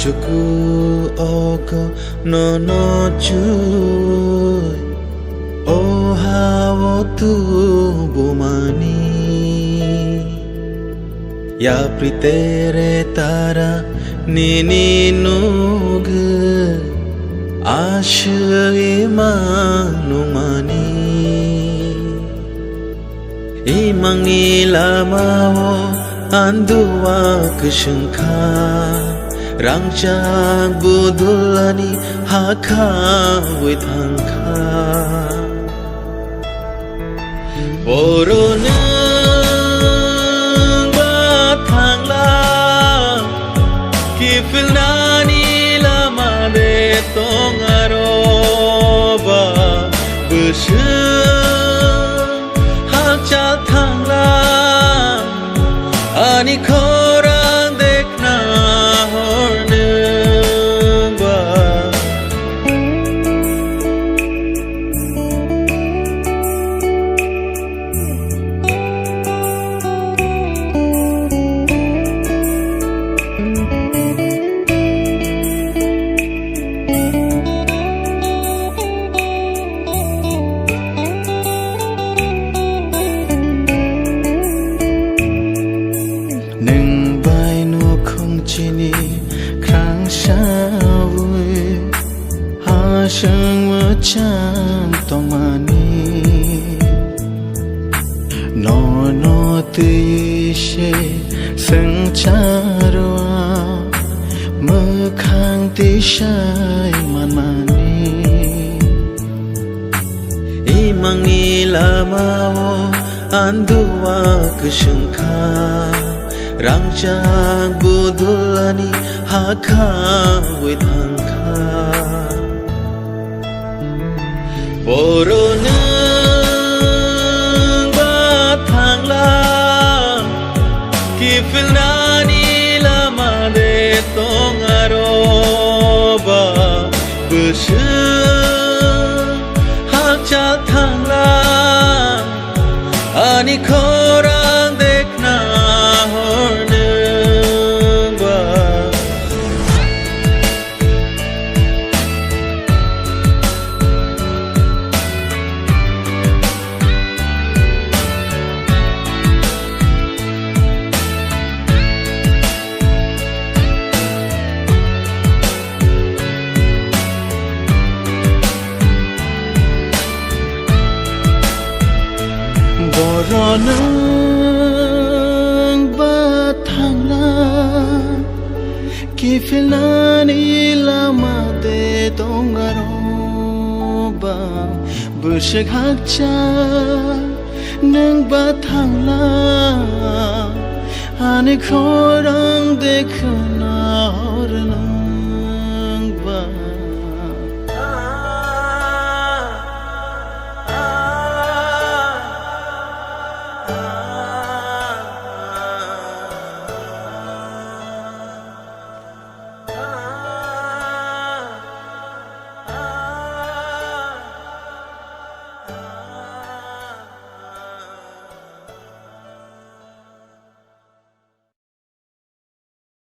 chuku oko no no chu o hawo tu bomani ya pritere tara nini nug ashre manumani imangi lamawo anduwa kshangkha rangchang budulani hakha withangkha borona bathangla kifilnani lama de tongaroba bushu hakcha thangla ani khorang dekhna horne ba chini krang shawi ha shang wa cham tomani no no ti she sang charwa ma khang ti shai man mani imangi lamawo anduwa kshangkha rangchang budulani hakha withangkha borona bathangla kifilnani lama de tongaroba bushu hakcha thangla ani khorang dekhna boronang bathangla kifilani lama de tongaroba bushak hakcha nang bathangla ani khorang dekhna horna